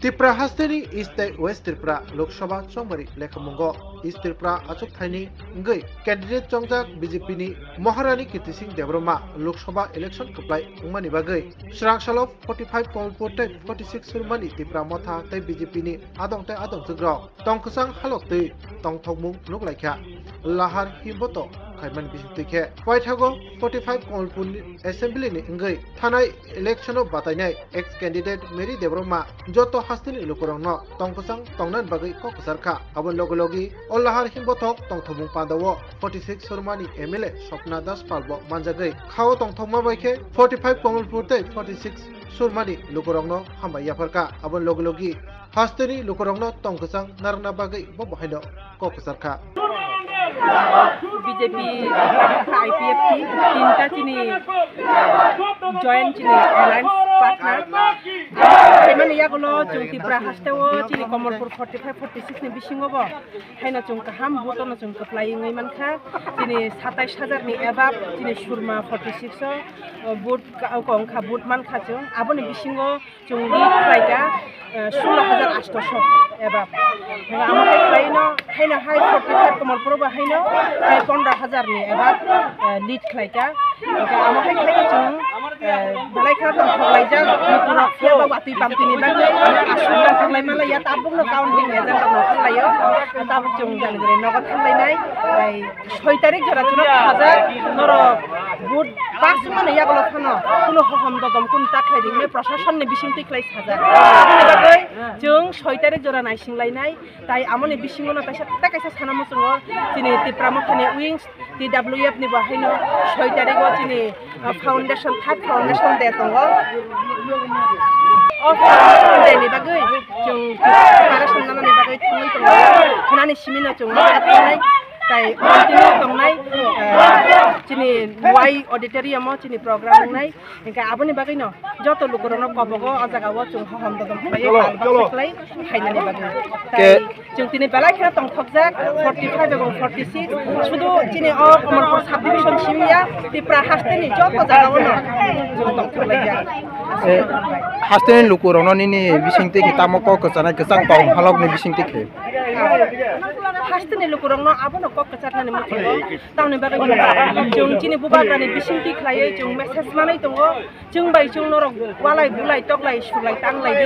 Tripura hasteni East West Tripura Lok Sabha Chongmari Lekhamungo East Tripura Achuk Thaini Ngai candidate Chongjak BJP ni Maharani Kirti Singh Devrama Lok Sabha election kaplai Ungmani Bagai Srang Shalov 45 Polpote 46 Surmani Tripura Motha Tai BJP ni Adong Tai Adong Zugrao Tongkusang Halok Tei Tong Thongmung Lok Laikha Lahar Himboto Khaiman Bisitike Waithago 45 Polpun Assembly ni Ngai Thanai election of Batainai ex candidate Mary Devrama Joto Hastini Lukurongno Tongkusang Tongnan Bagai Kokosarka Abon Logologi Olahar Himbotok Tongthomung Pandawo 46 Surmani MLA Sopna Das Palbo Manjagai Khao Tongthoma Baike 45 Pongulpurte 46 Surmani Lukurongno Hamba Yafarka Abon Logologi Hastini Lukurongno Tongkusang Narna Bagai Bobohino Kokosarka BJP IPF तीनटा चिनी joint चिनी alliance partner एमन यागलो जों त्रिपुरा हास्टेव चिनी कमलपुर 45 46 नि बिसिङबो हैना जों काहाम बुटन जों कप्लाइङै मानखा चिनी 27000 नि एबाब चिनी सुरमा 46 बुट अंखा बुट मानखा जों आबोनि बिसिङो जों लीड फ्लाइगा 16800 एबाब आमहाय फ्लाइनो हैना हाई 45 कमलपुर बाहायनो 15000 नि एबाब लीड फ्लाइगा आमहाय फ्लाइगा जों बलाइखा थलाइजा नखरा फेबा बाति पामतिनि बागै आसुला थलाइ मालाया ताबुंनो काउन्टिं एजेन्ट नखलायो ताबु जों जानगरे नगद थलाइनाय 6 तारिख जरा जुन हाजार नर बुट पास माने यागलो खानो कुनो हहम ददम कुन ताखाइदिंने प्रशासननि बिसिंति क्लाइस हाजार बागै जों 6 तारिख जरा नायसिंलायनाय ताइ आमनि बिसिङनो कायसा सानामो जोङो दिनै त्रिपुरा मथानि उइंस TWF नि बाहायनो 6 तारिखआव दिनै फाउन्डेसन थार्ड फाउन्डेसन दे दङ नि बागै जों प्रिपारेसन नामनि बागै थाङै दङ खानानि सिमिनो जों थांनाय ताइ कन्टिनिउ दंनाय दिनै वाइ अडिटोरियामाव दिनै प्रग्राम दंनाय इनका आबनि बागै न जत लुकरनो कबगो अजागाव जों हहम ददम फायो बालबासलाय फाइनानि बागै ताइ जों दिनै बेलाखेरा तंथकजाक 45 এবং 46 শুধু दिनै अ कमलपुर साब डिभिजन सिमिया त्रिपुरा हास्टेनि जत जागावनो जों तंथलायजा हास्टेनि लुकरनो नि बिसिंति कि तामको कचाना कचां तंग हालकनि बिसिंति के हास्टेनि लुकरनो आबनो ककचारनानि मथिगो तावनि बागै जों दिनै बुबाग्रानि बिसिंति खालायै जों मेसेज मानै दङ जों बाय जों नरक वालाय बुलाय तकलाय सुलाय तांलायदि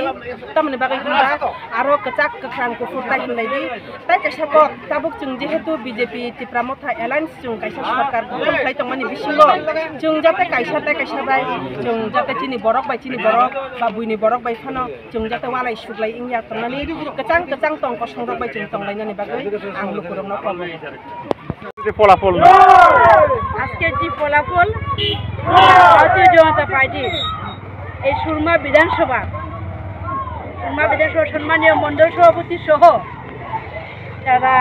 तामनि बागै होनबा आरो कचाक कखान को फुरताय होनलायदि ताइ कैसाको ताबुक जों जेहेतु बीजेपी त्रिपुरा मथा एलायंस जों कैसा सरकार खालाय तंमानि बिसिंगो जों जाते कैसा बाय जों जाते चिनि बरक बाय चिनि बरक बा बुइनि बरक बाय फानो जों जाते वालाय सुलाय इंया तंनानि कचां तंग को संरक बाय जों तंलायनानि बागै आं लुकरनो पाबो ফলাফল আজকের যে ফলাফল ভারতীয় জনতা পার্টি এই সুরমা বিধানসভা সম্মানীয় মণ্ডল সভাপতি সহ যারা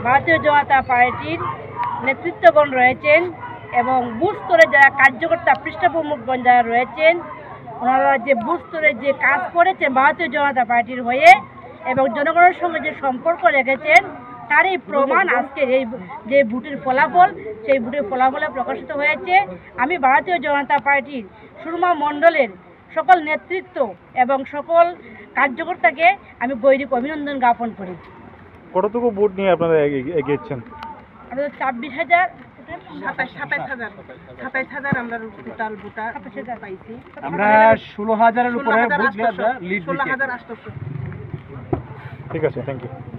ভারতীয় জনতা পার্টির নেতৃত্বগণ রয়েছেন এবং বুথ স্তরে যারা কার্যকর্তা পৃষ্ঠপোষকগণ যারা রয়েছেন ওনারা যে বুথ স্তরে যে কাজ করেছেন ভারতীয় জনতা পার্টির হয়ে এবং জনগণের সঙ্গে যে সম্পর্ক রেখেছেন তারই প্রমাণ আজকের এই যে ভোটের ফলাফল সেই ভোটের ফলাফলে প্রকাশিত হয়েছে। আমি ভারতীয় জনতা পার্টির সুরমা মণ্ডলের সকল নেতৃত্ব এবং সকল কার্যকর্তাকে আমি গৈরিক অভিনন্দন জ্ঞাপন করি। কতটুকু ভোট নিয়ে আপনারা এগিয়েছেন? আমাদের 27000 27,000 আমরা টোটাল ভোটার পাইছি। আমরা 16000 এর উপরে ভোট লিড দিয়েছি। 16800। ঠিক আছে, থ্যাংক ইউ।